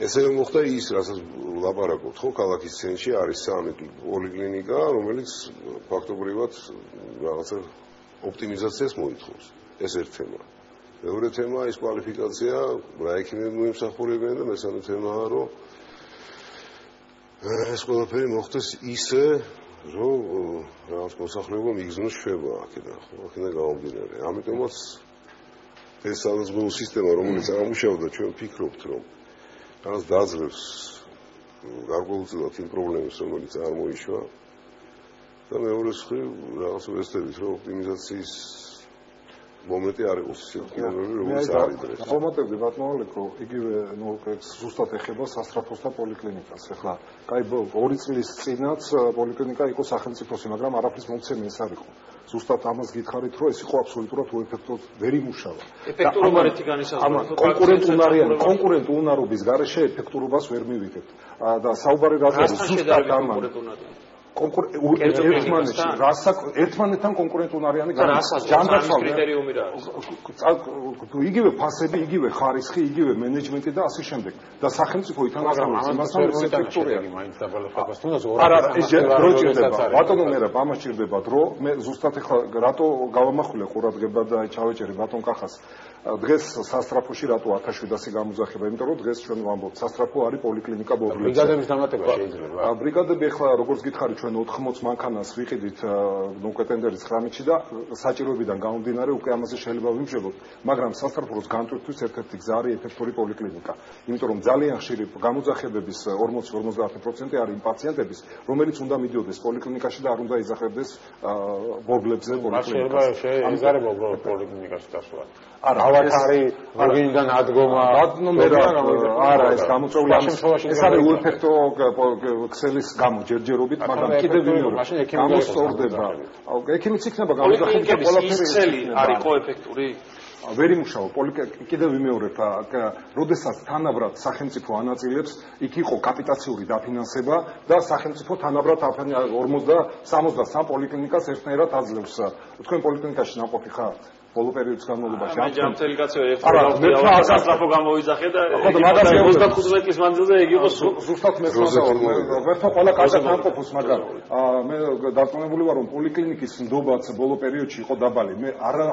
ესე მოხდა ის, რასაც ვლაპარაკობთ, ხო, ქალაქის ცენტრში არის 3 პოლიკლინიკა, რომელიც ფაქტობრივად რაღაცა ოპტიმიზაციას მოითხოვს. ეს ერთ თემა. მეორე თემა ის კვალიფიკაცია, რა ექიმები მოიმსახურებიან და მესამე თემაა, რომ ეს ყველაფერი მოხდეს ისე, რომ რაღაც მოსახლეობა მიგზნოს შვება აქედან, ხო, აქედან გამომდინარე. ამიტომაც ეს საზღვაო სისტემა, რომელიც ამუშავდა, ჩვენ ვფიქრობთ, რომ რაღაც დაძლევს გარკვეულწილად იმ პრობლემებს, რომელიც არ მოიშვა და მეორე მხრივ რაღაც ვესწრებით, რომ ოპტიმიზაციის მომენტი არ იყოს ისე კინონური, რომელიც არის დღეს. ავტომატები ბატონოლეკ, რომ იგივე ზუსტად ეხება სასტრაფოს და პოლიკლინიკას. ახლა, კაი 2 წლის წინაც პოლიკლინიკა იყო სახელმწიფოსი, მაგრამ არაფრის მომცემი ეს არ იყო. ზუსტად ამას გითხარით, რომ ეს იყო აბსოლუტურად უეფექტოდ ვერ იმუშავა. ეფექტურობარეთი განისაზღვრა. კონკურენტ უნარობის გარეშე ეფექტურობას ვერ მივიღებთ. და საუბარი რაზეა ზუსტად ამან. ერთმანეთთან კონკურენტუნარიანი ჯანდაცვალ კრიტერიუმი რა არის? იგივე ფასები, იგივე ხარისხი, იგივე მენეჯმენტი და ასე შემდეგ. და სახელმწიფო ითანხმებს იმასთან ეფექტურია. არა, ეს დრო ჭირდება. ბატონო მერაბ, ამას ჭირდება დრო. მე ზუსტად ახლა რატო გავამახვილე ყურადღება და ჩავეჭერი ბატონ კახას. დღეს სასტრაფოში რატო 1700 გამოძახება? იმიტომ რომ დღეს ჩვენ ვამბობთ, სასტრაფო არის პოლიკლინიკა ბორბლებში. ბრიგადების დამატება შეიძლება. ბრიგადები ახლა როგორც გითხარი ჩვენ 80 მანქანას ვიყიდით ნუკეტენდერის 19-ში და საჭიროებიდან გამომდინარე უკვე ამაზე შეიძლება ვიმშებოთ, მაგრამ სასტრაფოს განტვირთვის ერთ-ერთი გზა არის ეფექტური პოლიკლინიკა. იმიტომ რომ ძალიან ხშირი გამოძახებების 40-50% არის იმ პაციენტების, რომელიც უნდა მიდიოდეს პოლიკლინიკაში და არ უნდა იძახებდეს ბორბლებზე პოლიკლინიკაში. შეიძლება უბრალოდ პოლიკლინიკაში დასვლა. არა, ავათარი რეგინიდან ადგომა. არა, ეს გამოწვეული ეს არის უეფექტო ქსელის გამო ჯერჯერობით, მაგრამ კიდევ გამოსწორდება. ექიმიც იქნება გამოძახების ყველაფერი ქსელი არ იყო ეფექტური? ვერ იმუშავა კიდევ ვიმეორებ, როდესაც თანაბრად სახელმწიფო ანაწილებს, იქ იყო კაპიტაციური დაფინანსება და სახელმწიფო თანაბრად 40-63 პოლიკლინიკას ერთნაირად აძლევს. თქვენ პოლიკლინიკაში ნაყოფი ხართ? ბოლო პერიოდის განმავლობაში. ამ ჯამთელი კაცო ერთ სასწრაფო გამოიძახე და 35 წლის მანძილზე იგი იყო ზუსტად მეთქვა ყველა კარგად ამყოფოს, მაგრამ მე დარწმუნებული ვარ, რომ პოლიკლინიკის ნდობაც ბოლო პერიოდში იყო დაბალი. მე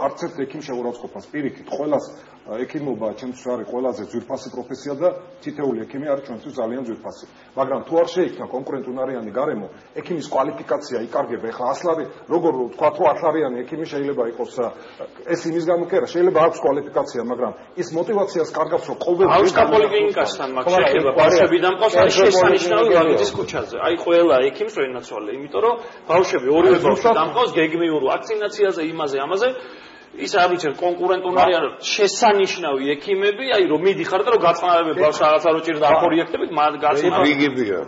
არც ერთ ექიმ შეურაცხყოფას პირიქით, ყველას ექიმობა ჩემთვის არის ყველაზე ძვირფასი პროფესია და თითეული ექიმი არის ჩვენთვის ძალიან ძვირფასი. მაგრამ თუ არ შეიქმნა კონკურენტუნარიანი გარემო, ექიმის კვალიფიკაცია იკარგება. ეხლა ასლარი, როგორ ვთქვა, თუ ასლარიანი ექიმი შეიძლება იყოს ეს იმის გამო კი არა, შეიძლება აქვს კვალიფიკაცია, მაგრამ ის мотиваციას კარგავს, რომ ყოველ ბავშვთა პოლიკლინიკასთან მაგ შეიძლება ბავშვები დამყავს არის შესანიშნავი ვაგიძის ქუჩაზე. აი ყველა ექიმს რო ენაცვალე, იმიტომ რომ ბავშვები ორივე ბავშვი დამყავს გეგმიურ ვაქცინაციაზე, იმაზე, ამაზე ის არ ვიცი კონკურენტუნარი არ შესანიშნავი ექიმები, აი რომ მიდიხარ და რომ გაწყნარებებ ბავშვს რაღაცა რო ჭირდა ამ პროექტებით, მაგ გაწყნარებ. რიგებია.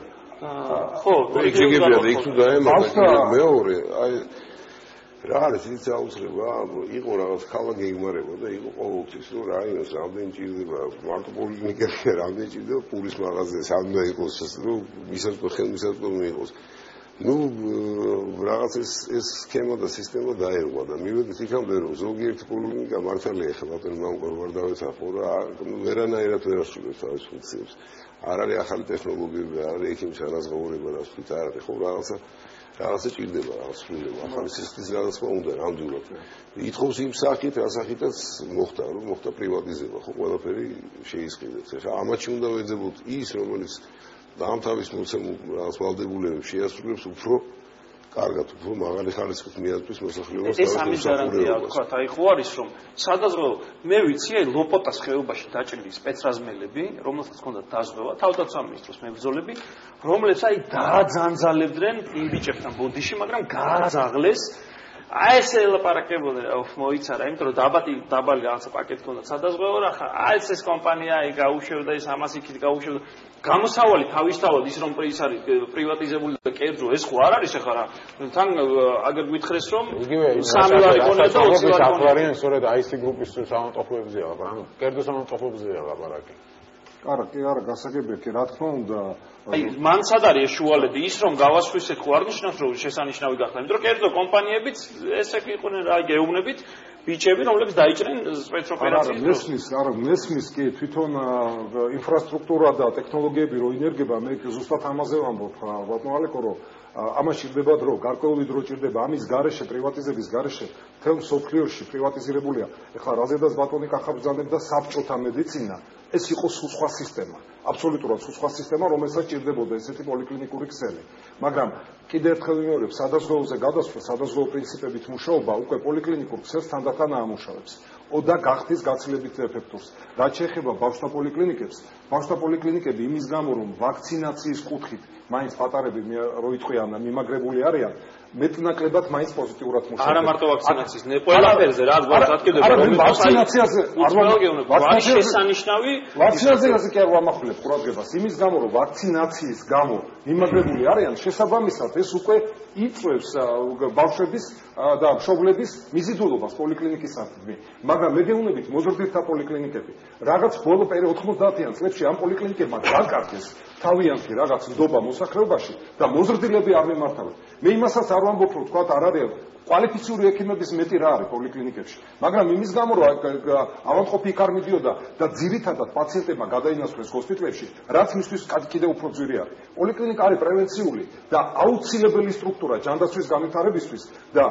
ხო, რიგებია და იქ თუ დაემატა მეორე, აი რა არის ის აუცილებლობა, იყო რაღაც ხალა გეიმარება და იყო ყოველთვის რომ რაიონს რამდენი ჭირდება, მარტო პოლიკლინიკაში რამდენი ჭირდება, პურის მაღაზიას ამდენი იყოს, რომ მისაწვდომი ხელმისაწვდომი იყოს. ну რაღაც ეს სქემა და სისტემა დაერღვა და მივედით იქამდე რომ ზოგიერთი პოლიკლინიკა მართალია ეხლა ბატონი მამუკარ ვარ დავეცახო რა ვერანაირად ვერ ასრულებს თავის ფუნქციებს არ არის ახალი ტექნოლოგიები არ არის ექიმის განაზღაურება რა ვთქვით არ არის ხო რაღაცა ჭირდება რაღაც სრულდება ახალი სისტემის განაცმა უნდა ნამდვილად ითხოვს იმ სახით რა სახითაც მოხდა რომ მოხდა პრივატიზება ხო ყველაფერი შეისყიდეთ ეხლა ამაში უნდა ვეძებოთ ის რომელიც დაამთავრების მოცემულ რაღაც ვალდებულებებს შეასრულებს უფრო კარგად უფრო მაღალი ხარისხით მიაწვის მოსახლეობას ეს ამის გარანტია თქვა აი ხო არის რომ სადაზღვევ მე ვიცი აი ლოპოტას ხეობაში დაჭრილი სპეცრაზმელები რომელსაც ჰქონდა დაზღვევა თავდაცვა მინისტროს მებრძოლები რომლებსაც აი დააძანძალებდნენ იმ ბიჭებთან ბოდიში მაგრამ გააზაღლეს აი ეს ელაპარაკებოდნენ მოიცარა იმიტომ რომ დაბალი რაღაცა პაკეტი ჰქონდა სადაზღვევო რა აი ეს კომპანია აი გაუშვებდა ეს ამას იქით გაუშვებდა გამოსავალი თავისთავად ის რომ ის არის პრივატიზებული და კერძო ეს ხო არ არის ახლა რა თან აგერ გითხრეს რომ სამი ლარი ქონდა და 20 ლარი ქონდა სწორედ აისი გრუპის სამონტოფოებზეა ანუ კერძო სამონტოფოებზეა ლაპარაკი არა გასაგებია კი რა თქმა უნდა აი მან სად არის შუალედი ის რომ გავასხვისეთ ხო არ ნიშნავს რომ შესანიშნავი გახდა იმიტომ რომ კერძო კომპანიებიც ესე იყვნენ რა გეუბნებით ბიჭები რომლებიც დაიჭრენ სპეცოპერაციებს მესმის კი თვითონ ინფრასტრუქტურა და ტექნოლოგიები რო ინერგება მე ზუსტად ამაზე ვამბობ ბატონო ალეკო რომ ამაში ჭირდება დრო გარკვეული დრო ჭირდება ამის გარეშე პრივატიზების გარეშე თელ მსოფლიოში პრივატიზირებულია ეხლა რაზედაც ბატონი კახაბძანებდა საბჭოთა მედიცინა ეს იყო სხვა სისტემა აბსოლუტურად სხვა სისტემა რომელსაც ჭირდებოდა ესეთი პოლიკლინიკური ქსელი მაგრამ კიდევ ერთხელ ვიმეორებ სადაზღვეოზე გადასვლა სადაზღვეო პრინციპებით მუშაობა უკვე პოლიკლინიკურ ქსელს თანდათან აამუშავებს და გახდის გაცილებით ეფექტურს რაც შეეხება ბავშვთა პოლიკლინიკებს ბავშვთა პოლიკლინიკები იმის გამო რომ ვაქცინაციის კუთხით მაინც პატარები რო იტყვიან მიმაგრებული არიან მეტნაკლებად მაინც პოზიტიურად მუშაობენ. არა მარტო ვაქცინაციის, ყველაფერზე რა გვაწყვეტდება, რომ ვაქცინაციაზე არის შესანიშნავი. ვაქცინაციაზე კი არ ვამახვილებ ყურადღებას, იმის გამო რომ ვაქცინაციის გამო მიმაგრებული არიან, შესაბამისად ეს უკვე იწვევს ბავშვების და მშობლების მიზიდულობას პოლიკლინიკისადმი. მაგრამ მეგეუნებით მოზრდილთა პოლიკლინიკები, რაღაც ბოლო 90-იან წლებში ამ პოლიკლინიკებმა დაკარგეს თავიანთი რაღაც ნდობა მოსახლეობაში და მოზრდილები არ მიმართავენ. მე იმასაც არ ვამბობ, რომ თქვა არ არის კვალიფიციური ექიმების მეტი რა არის პოლიკლინიკებში, მაგრამ იმის გამო რომ ავადმყოფი იქ არ მიდიოდა და ძირითადად პაციენტებმა გადაინაცვლეს ჰოსპიტალებში, რაც მისთვის კიდევ უფრო ძვირი არის. პოლიკლინიკა არის პრევენციული და აუცილებელი სტრუქტურა ჯანდაცვის განვითარებისთვის და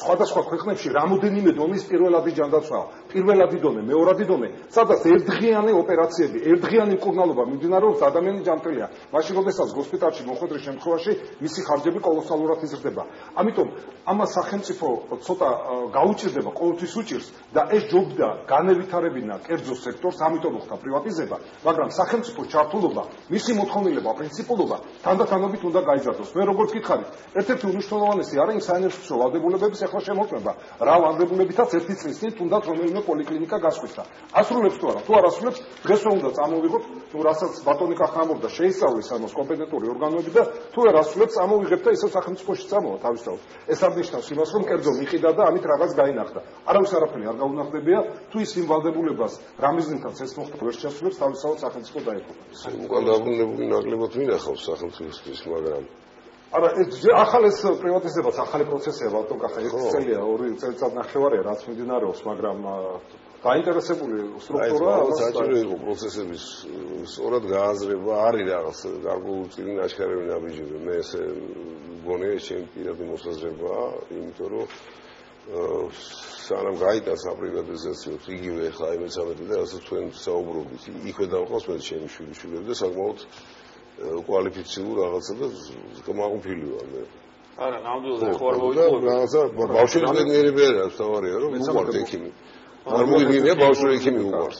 სხვადასხვა ქვეყნებში რამოდენიმე დონის პირველადი ჯანდაცვაა. პირველადი დონე, მეორადი დონე, სადაც ერთდღიანი ოპერაციები, ერთდღიანი მკურნალობა მიმდინარეობს ადამიანი ჯანმრთელია. მაშინ როდესაც ჰოსპიტალში მოხვედრის შემთხვევაში მისი ხარჯები კოლოსალურად იზრდება. ამიტომ ამას სახელმწიფო ცოტა გაუჭირდება, ყოველთვის უჭირს და ეს ჯობდა განევითარებინა კერძო სექტორს, ამიტომ ხდა პრივატიზება, მაგრამ სახელმწიფო ჩართულობა, მისი მოთხოვნილება, პრინციპულობა თანდათანობით უნდა გაიზარდოს. მე როგორც გითხარით, ერთ-ერთი უმნიშვნელოვანესი არის იმ საინვესტიციო ვალდებულებების ახლა შემოწმება. რა ვალდებულებითაც ერთი წლის წინ თუნდაც რომელიმე პოლიკლინიკა გასხვისდა. ასრულებს თუ არა, თუ არ ასრულებს, დღეს რომ უნდა წამოვიღოთ, თუ რასაც ბატონი კახამობდა შეისწავლის ამას კომპეტენტური ორგანოები და თუ არ ასრულებს, წამოვიღებ და ისევ სახელმწიფოში წამოვა თავისთავად. ეს არ ნიშნავს იმას, რომ კერძო მიყიდა და ამით რაღაც გაინახდა. არავის არაფერი არ გაუნახდებია, თუ ის იმ ვალდებულებას რამიზნითაც ეს მოხდა ვერ შეასრულებს, თავისთავად სახელმწიფო დაეყოფა. უკან დაბრუნებული ნაკლებად მინახავს სახელმწიფოსთვის, მაგრამ არა ახალ ეს პრივატიზებაც ახალი პროცესია ბატონ კახა 1 წელია 2 წელიწად ნახევარია რაც მიმდინარეობს მაგრამ დაინტერესებული სტრუქტურა საჭირო იყო პროცესების სწორად გააზრება არის რაღაც გარკვეული ნაჩქარევი ნაბიჯები მე ესე მგონია ჩემი პირადი მოსაზრება იმიტომ რომ სანამ გაიტანს აპრივატიზაციებს იგივე ხა მე-13 და რასაც თქვენ საუბრობთ იქვე დავყავს მე ჩემი შვილები და საკმაოდ კვალიფიციური რაღაცა და გამაყოფილი ვარ მე არა ნამდვილად ხო არ მოვიწყო რაღაცა ბავშვების ბედნიერება არის თავარია რომ უყვართ ექიმი არ მოგიგია ბავშვი ექიმი უყვარს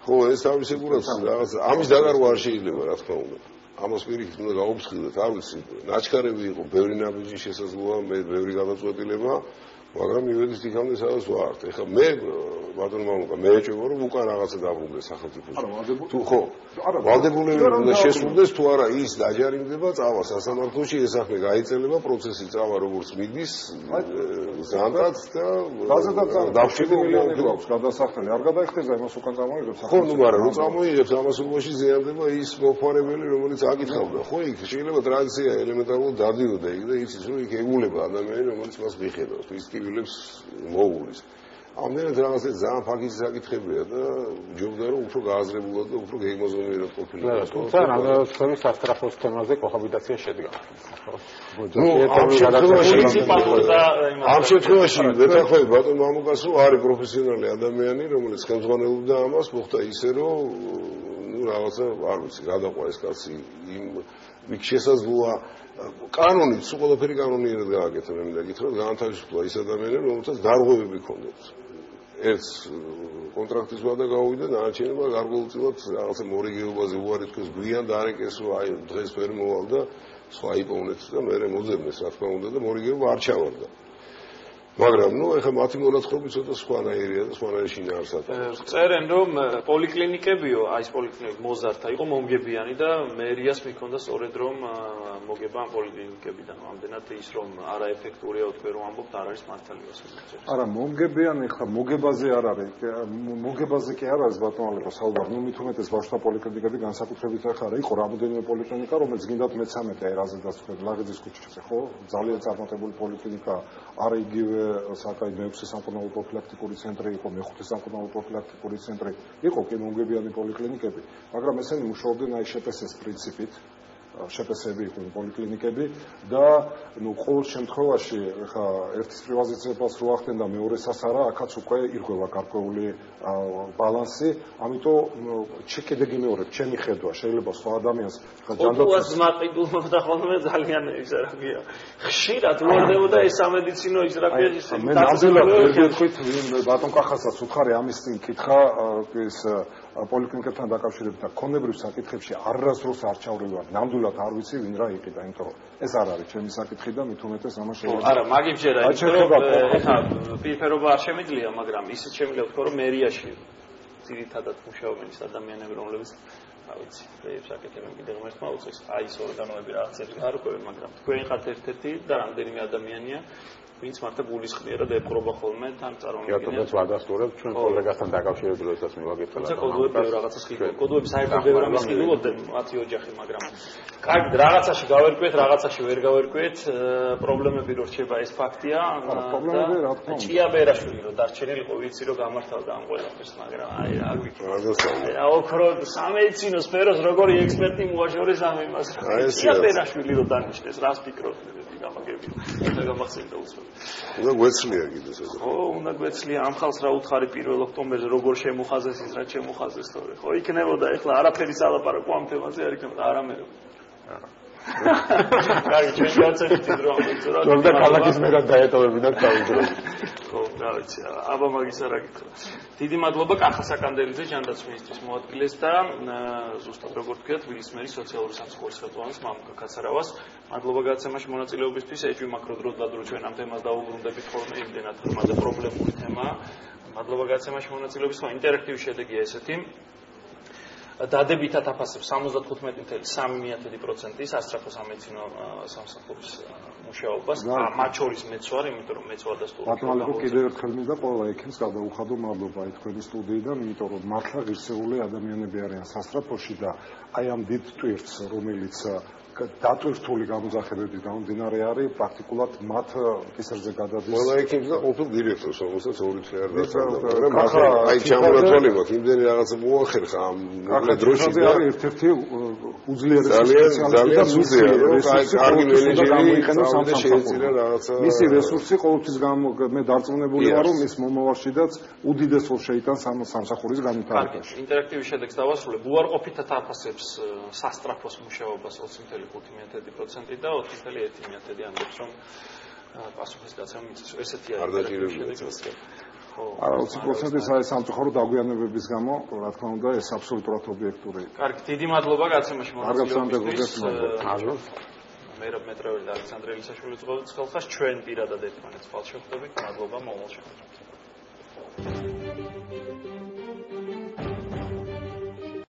ხო ეს თავისებურად რაღაცა ამის დაგარვა არ შეიძლება რა თქმა უნდა ამას პირიქით უნდა გაუფრთხილდეთ არ ვიცი ნაჩქარები იყო ბევრი ნაბიჯი შესაძლოა მე ბევრი გადაწყვეტილება მაგრამ მივედით იქამდე სადაც ვართ ეხლა მე ბატონო მამუკა მე ეჭვება რომ უკან რაღაცა დაბრუნდეს სახელმწიფოში თუ ხო ვალდებულები უნდა შესრულდეს თუ არა ის დაჯარიმდება წავა სასამართლოში ეს ახლა გაიწელება პროცესი წავა როგორც მიდის ზანდაც და დაფშილებული აქვს გადასახდელი არ გადაიხდეს და იმას უკან წამოიღებს ხო ნუ მაგრამ რო წამოიღებს ამას უბოში ზიანდება ის მოფარებელი რომელიც აკითხავდა ხო იქ შეიძლება ტრანზიცია ელემენტარულად დადიოდა იქ და იცის რომ იქ ეგულება ადამიანი რომელიც მას მიხედავს ის ვილებს მოულის. ამდენად რაღაცა ძალიან ფაქიზი საკითხებია და ჯობდა რომ უფრო გააზრებულად და უფრო გეგმოზომიერად ყოფილიყო. თუმცა რაღაცა სასტრაფოს თემაზე კოჰაბიტაცია შედგა. ამ შემთხვევაში ვეთანხმები ბატონ მამუკას რომ არის პროფესიონალი ადამიანი რომელიც ხელმძღვანელობდა ამას მოხდა ისე რომ ნუ რაღაცა არ ვიცი გადაყვა ეს კაცი იქ შესაძლოა კანონით სულ ყველაფერი კანონიერად გააკეთა მე მინდა გითხრათ განთავისუფლა ის ადამიანები რომელთაც დარღვევები ჰქონდათ ერთს კონტრაქტის ვადა გავუვიდა დანარჩენებმა გარკვეულწილად რაღაცა მორიგეობაზე უარი თქვეს გვიან დაარეკეს რომ აი დღეს ვერ მოვალ და სხვა იპოვნეთ და მე მოძებნეს რა თქმა უნდა და მორიგეობა არ ჩავარდა მაგრამ ნუ ეხლა მათი მონაცხრობი ცოტა სხვანაირია და სხვანაირი შინაარსად. წერენ რომ პოლიკლინიკებიო, აი ეს პოლიკლინიკები მოზარდთა იყო მომგებიანი და მერიას მიქონდა სწორედ რომ მოგება ამ პოლიკლინიკებიდან. ამდენად ის რომ არაეფექტურია თქვენ რომ ამბობთ არ არის მართალი ასეთი. არა, მომგებიანი ხა მოგებაზე არ არის. მოგებაზე კი არ არის ბატონალება საუბარი. ნუ მით უმეტეს ბავშვთა პოლიკლინიკები განსაკუთრებით ახლა არა იყო რამოდენიმე პოლიკლინიკა რომელიც გინდათ მე-13 აი რაზედაც თქვენ ლაღიძის ქუჩაზე ხო? ძალიან წარმატებული პოლიკლინიკა არა იგივე საკაი მე-6 სამკურნალო პროფილაქტიკური ცენტრი იყო, მე-5 სამკურნალო პროფილაქტიკური ცენტრი იყო კი მომგებიანი პოლიკლინიკები, მაგრამ ესენი მუშაობდნენ აი შპს-ის პრინციპით, შპს-ები იყვნენ პოლიკლინიკები და ნუ ყოველ შემთხვევაში ხა ერთის პრივატიზებას რო ახდენ და მეორესას არა, აქაც უკვე ირღვევა გარკვეული ბალანსი, ამიტომ შედეგი მეორებ, ჩემი ხედვა შეიძლება სხვა ადამიანს ხა ჯანდაცვის ზმაყიდულობდა ხოლმე ძალიან ის რაგია. ხშირად უარდებოდა ეს სამედიცინო ის რაგია ის მე ნამდვილად ვეთქვით ბატონ კახასაც უთხარი ამის წინ კითხა ეს პოლიკლინიკებთან დაკავშირებით და ქონებრივ საკითხებში არასდროს არ ჩავრივარ. ნამდვილად არ ვიცი ვინ რა იყიდა, იმიტომ რომ ეს არ არის ჩემი საკითხი და მით უმეტეს ამას შეიძლება. არა, მაგიმჯერა, იმიტომ რომ ეხა პირფერობა არ შემიძლია, მაგრამ ისიც შემიძლია ვთქვა, რომ მერიაში ძირითადად მუშაობენ ის ადამიანები, რომლებიც რა ვიცი, ეს საკითხები კიდე ღმერთმა უწევს. აი ეს ორგანოები რაღაცები გაარკვევენ, მაგრამ თქვენ ხართ ერთ-ერთი და რამდენიმე ადამიანია ვინც მართლა გულისხმიერად ეპყრობა ხოლმე თან წარმომადგენელს. რატომაც ვადასტურებთ ჩვენ კოლეგასთან დაკავშირებულად ეს მივაგებთ. კოდოები რაღაცას ხილობდნენ. კოდოები საერთოდ ბევრ ამას ხილობდნენ მათი ოჯახი, მაგრამ კარგი რაღაცაში გავერკვეთ, რაღაცაში ვერ გავერკვეთ, პრობლემები რო რჩება ეს ფაქტია. პრობლემები რა თქმა უნდა. ჭიაბერაშვილი რო დარჩენილიყო, ვიცი რომ გამართავდა ამ ყველაფერს, მაგრამ აი რა ვიცი. ოქრო სამედიცინო სფეროს როგორი ექსპერტი მოაშორეს ამ იმას. ჭიაბერაშვილი რო დანიშნეს, რას ფიქრობთ? გამაგები. და გამახსენდა უცბად. უნდა გვეცლია კიდეც ეს. ხო, უნდა გვეცლია ამ ხალხს რა უთხარი 1 ოქტომბერზე როგორ შემოხაზეს ის რა შემოხაზეს თორე. ხო, იქნებოდა ეხლა არაფერი სალაპარაკო ამ თემაზე არ იქნებოდა არამერე. კარგი, ჩვენ გავცეთით რომ ამბობთ. თორე ქალაქის მერად დაეტოვებინათ თავიდროულად. ხო, რა ვიცი, აბა მაგის არა გიქრა. დიდი მადლობა კახა საკანდელიძე ჯანდაცვის მინისტრის მოადგილეს და ზუსტად როგორც თქვია თბილისის მერის სოციალური სამსახურის ხელმძღვანელს მამუკა კაცარავას. მადლობა გადაცემაში მონაწილეობისთვის. ეჭვი მაქრო დროდადრო ჩვენ ამ თემას დავუბრუნდებით ხოლმე იმდენად ხმაზე პრობლემური თემაა. მადლობა გადაცემაში მონაწილეობის, ხო ინტერაქტიული შედეგია ესეთი. დადებითად აფასებს 75.3% სასწრაფო სამედიცინო სამსახურის მუშაობას. მათ შორის მეც ვარ, იმიტომ რომ მეც ვადასტურებ. ბატონო, კიდევ ერთხელ მინდა ყველა ექიმს გადაუხადო მადლობა აი თქვენი სტუდიიდან, იმიტომ რომ მართლა ღირსეული ადამიანები არიან სასწრაფოში და აი ამ დიდ ტვირთს, რომელიც დატვირთული გამოძახებების გამომდინარე არის პრაქტიკულად მათ კისერზე გადადის. ყველა ექიმს და ყოფილ დირექტორს, რომელსაც 2 წელი არ დაწყდა, მაგრამ ახლა აი ჩამონათვალი მაქვს, იმდენი რაღაცა მოახერხა ამ მოკლე დროში და არის ერთ-ერთი უძლიერესი სპეციალისტი და მისი კარგი მენეჯერი შეეწირა რაღაცა. მისი რესურსი ყოველთვის მე დარწმუნებული ვარ, რომ ის მომავალშიდაც უდიდეს როლს შეიტანს ამ სამსახურის განვითარებაში. ინტერაქტივის შედეგს დავასრულებ. უარყოფითად აფასებს სასტრაფოს მუშაობას 20.1% და 4.1% ამბობს, რომ პასუხის გაცემა მიწის. ესეთი არ დაჭირებულა. არა 20%-ის აი სამწუხარო დაგვიანებების გამო, რა თქმა უნდა, ეს აბსოლუტურად ობიექტური. კარგი, დიდი მადლობა გაცემაში მონაწილეობისთვის. მეტრეველი და ალექსანდრე ელისაშვილი უძღვებით ხელხას ჩვენ პირადად ერთმანეთს ხვალ შევხვდებით. მადლობა მომავალ შეხვედრაზე.